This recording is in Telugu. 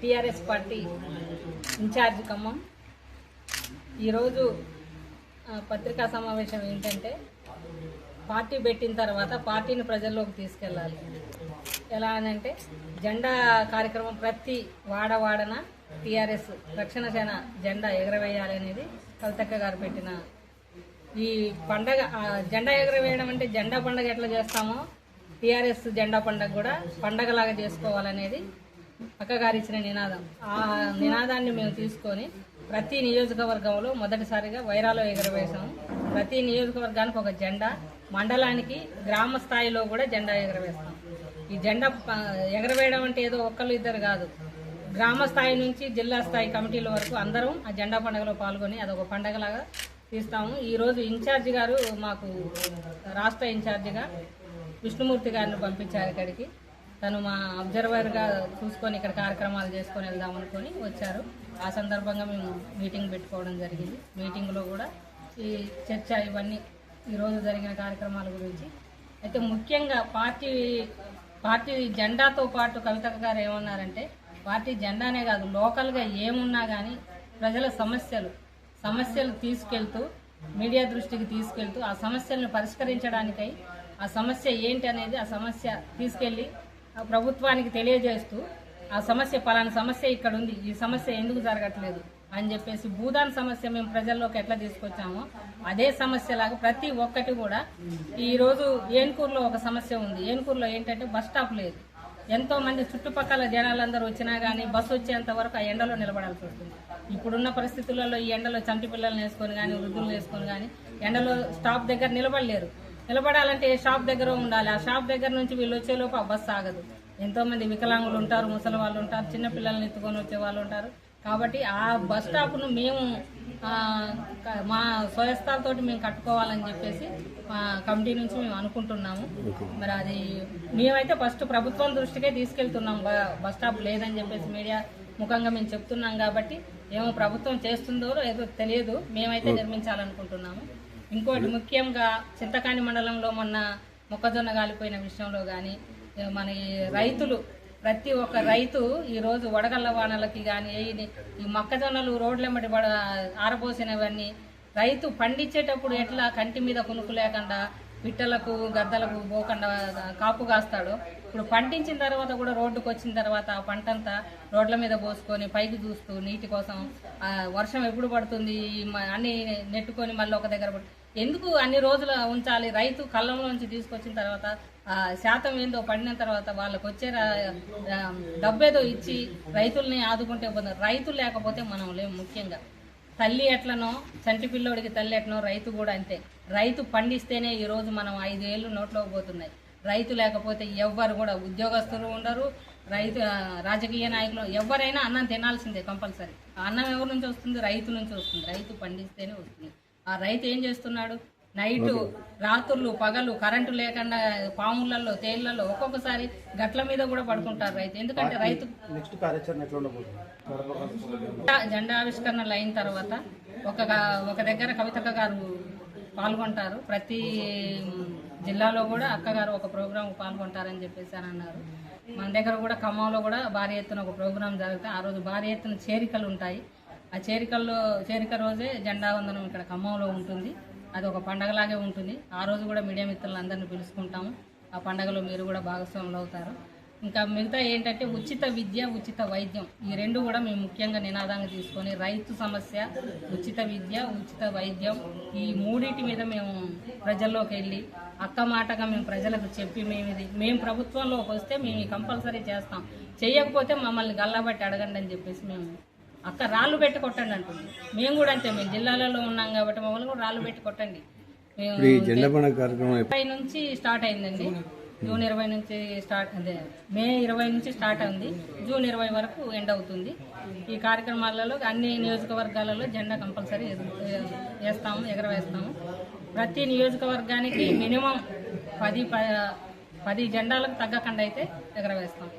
TRS party incharge Khammam. ఈరోజు పత్రికా సమావేశం ఏంటంటే, పార్టీ పెట్టిన తర్వాత పార్టీని ప్రజల్లోకి తీసుకెళ్ళాలి. ఎలా అనంటే, జెండా కార్యక్రమం ప్రతి వాడవాడన టీఆర్ఎస్ రక్షణ సేన జెండా ఎగరవేయాలి అనేది కవితక్క గారు పెట్టిన ఈ పండగ. జెండా ఎగరవేయడం అంటే జెండా పండగ ఎట్లా చేస్తామో టీఆర్ఎస్ జెండా పండగ కూడా పండగలాగా చేసుకోవాలనేది అక్కగారు ఇచ్చిన నినాదం. ఆ నినాదాన్ని మేము తీసుకొని ప్రతి నియోజకవర్గంలో మొదటిసారిగా వైరాలో ఎగరవేశాము. ప్రతి నియోజకవర్గానికి ఒక జెండా, మండలానికి గ్రామ స్థాయిలో కూడా జెండా ఎగరవేస్తాం. ఈ జెండా ఎగరవేయడం అంటే ఏదో ఒక్కళ్ళు ఇద్దరు కాదు, గ్రామ స్థాయి నుంచి జిల్లా స్థాయి కమిటీల వరకు అందరం ఆ జెండా పండుగలో పాల్గొని అదొక పండగలాగా తీస్తాము. ఈరోజు ఇన్ఛార్జి గారు మాకు రాష్ట్ర ఇన్ఛార్జిగా విష్ణుమూర్తి గారిని పంపించారు ఇక్కడికి. తను మా అబ్జర్వర్గా చూసుకొని ఇక్కడ కార్యక్రమాలు చేసుకొని వెళ్దామనుకొని వచ్చారు. ఆ సందర్భంగా మేము మీటింగ్ పెట్టుకోవడం జరిగింది. మీటింగ్లో కూడా ఈ చర్చ ఇవన్నీ ఈరోజు జరిగిన కార్యక్రమాల గురించి అయితే ముఖ్యంగా పార్టీ జెండాతో పాటు కవితక్క గారు ఏమన్నారంటే, పార్టీ జెండానే కాదు లోకల్గా ఏమున్నా కానీ ప్రజల సమస్యలు తీసుకెళ్తూ మీడియా దృష్టికి తీసుకెళ్తూ ఆ సమస్యలను పరిష్కరించడానికై ఆ సమస్య ఏంటి అనేది ఆ సమస్య తీసుకెళ్ళి ప్రభుత్వానికి తెలియజేస్తూ ఆ సమస్య పలానా సమస్య ఇక్కడ ఉంది, ఈ సమస్య ఎందుకు జరగట్లేదు అని చెప్పేసి భూదాన్ సమస్య మేము ప్రజల్లోకి ఎట్లా తీసుకొచ్చామో అదే సమస్యలాగా ప్రతి ఒక్కటి కూడా. ఈరోజు ఏన్కూరులో ఒక సమస్య ఉంది. ఏన్కూరులో ఏంటంటే బస్ స్టాప్ లేదు. ఎంతో మంది చుట్టుపక్కల జనాలందరూ వచ్చినా కానీ బస్సు వచ్చేంత వరకు ఆ ఎండలో నిలబడాల్సి వస్తుంది. ఇప్పుడున్న పరిస్థితులలో ఈ ఎండలో చంటి పిల్లల్ని వేసుకొని కానీ వృద్ధులను వేసుకొని కానీ ఎండలో స్టాప్ దగ్గర నిలబడలేరు. నిలబడాలంటే ఏ షాప్ దగ్గర ఉండాలి. ఆ షాప్ దగ్గర నుంచి వీళ్ళు వచ్చేలోపు ఆ బస్సు ఆగదు. ఎంతో మంది వికలాంగులు ఉంటారు, ముసలి వాళ్ళు ఉంటారు, చిన్న పిల్లల్ని ఎత్తుకొని వచ్చే వాళ్ళు ఉంటారు. కాబట్టి ఆ బస్ స్టాప్ను మేము మా స్వయస్థాలతోటి మేము కట్టుకోవాలని చెప్పేసి కమిటీ నుంచి మేము అనుకుంటున్నాము. మరి అది మేమైతే ఫస్ట్ ప్రభుత్వం దృష్టికే తీసుకెళ్తున్నాం. బస్ స్టాప్ లేదని చెప్పేసి మీడియా ముఖంగా మేము చెప్తున్నాం కాబట్టి ఏమో ప్రభుత్వం చేస్తుందో ఏదో తెలియదు, మేమైతే నిర్మించాలనుకుంటున్నాము. ఇంకోటి ముఖ్యంగా చింతకాని మండలంలో మొన్న మొక్కజొన్న గాలిపోయిన విషయంలో కానీ మన రైతులు ప్రతి ఒక్క రైతు ఈరోజు వడగళ్ల వానలకి కానీ ఈ మొక్కజొన్నలు రోడ్లెమ్మటి ఆరబోసినవన్నీ రైతు పండించేటప్పుడు ఎట్లా కంటి మీద కునుకు లేకుండా పిట్టలకు గద్దలకు పోకుండా కాపు కాస్తాడో, ఇప్పుడు పండించిన తర్వాత కూడా రోడ్డుకు వచ్చిన తర్వాత ఆ పంటంతా రోడ్ల మీద పోసుకొని పైకి చూస్తూ నీటి కోసం వర్షం ఎప్పుడు పడుతుంది అన్ని నెట్టుకొని మళ్ళీ ఒక దగ్గర ఎందుకు అన్ని రోజులు ఉంచాలి? రైతు కళ్ళంలోంచి తీసుకొచ్చిన తర్వాత శాతం ఏందో పడిన తర్వాత వాళ్ళకు వచ్చే డబ్బేదో ఇచ్చి రైతుల్ని ఆదుకుంటే పోతున్నారు. రైతులు లేకపోతే మనం లేము. ముఖ్యంగా తల్లి ఎట్లనో చంటి పిల్లోడికి తల్లి ఎట్లనో రైతు కూడా అంతే. రైతు పండిస్తేనే ఈరోజు మనం 5 ఏళ్ళు నోట్లోకి పోతున్నాయి. రైతు లేకపోతే ఎవ్వరు కూడా ఉద్యోగస్తులు ఉండరు, రైతు రాజకీయ నాయకులు ఎవరైనా అన్నం తినాల్సిందే కంపల్సరీ. ఆ అన్నం ఎవరి నుంచి వస్తుంది? రైతు నుంచి వస్తుంది. రైతు పండిస్తేనే వస్తుంది. ఆ రైతు ఏం చేస్తున్నాడు? నైటు రాత్రులు పగలు కరెంటు లేకుండా పాములలో తేళ్లలో ఒక్కొక్కసారి గట్ల మీద కూడా పడుకుంటారు రైతు. ఎందుకంటే రైతు జెండా ఆవిష్కరణలు అయిన తర్వాత ఒక దగ్గర కవితక్క గారు పాల్గొంటారు. ప్రతి జిల్లాలో కూడా అక్కగారు ఒక ప్రోగ్రాం పాల్గొంటారని చెప్పేసి అని అన్నారు. మన దగ్గర కూడా ఖమ్మంలో కూడా భారీ ఎత్తున ఒక ప్రోగ్రాం జరిగితే ఆ రోజు భారీ ఎత్తున చేరికలు ఉంటాయి. ఆ చేరిక రోజే జెండా వందనం ఇక్కడ ఖమ్మంలో ఉంటుంది. అది ఒక పండగలాగే ఉంటుంది. ఆ రోజు కూడా మీడియా మిత్రులందరినీ పిలుచుకుంటాము. ఆ పండగలో మీరు కూడా భాగస్వాములు అవుతారు. ఇంకా మిగతా ఏంటంటే ఉచిత విద్య, ఉచిత వైద్యం, ఈ రెండు కూడా మేము ముఖ్యంగా నినాదంగా తీసుకొని రైతు సమస్య, ఉచిత విద్య, ఉచిత వైద్యం, ఈ మూడింటి మీద మేము ప్రజల్లోకి వెళ్ళి అక్క మాటగా మేము ప్రజలకు చెప్పి మేము ప్రభుత్వంలోకి వస్తే మేము కంపల్సరీ చేస్తాం, చేయకపోతే మమ్మల్ని గల్లబట్టి అడగండి అని చెప్పేసి మేము అక్క రాళ్ళు పెట్టి కొట్టండి అంటుంది. మేము కూడా అంతే, మేము జిల్లాలలో ఉన్నాం కాబట్టి మమ్మల్ని కూడా రాళ్ళు పెట్టి కొట్టండి. మేము 20 నుంచి స్టార్ట్ అయిందండి. జూన్ 20 నుంచి స్టార్ట్, అదే మే 20 నుంచి స్టార్ట్ అయింది. జూన్ 20 వరకు ఎండ్ అవుతుంది. ఈ కార్యక్రమాలలో అన్ని నియోజకవర్గాలలో జెండా కంపల్సరీ ఎగరవేస్తాము. ప్రతి నియోజకవర్గానికి మినిమం 10 జెండాలకు తగ్గకుండా అయితే ఎగరవేస్తాం.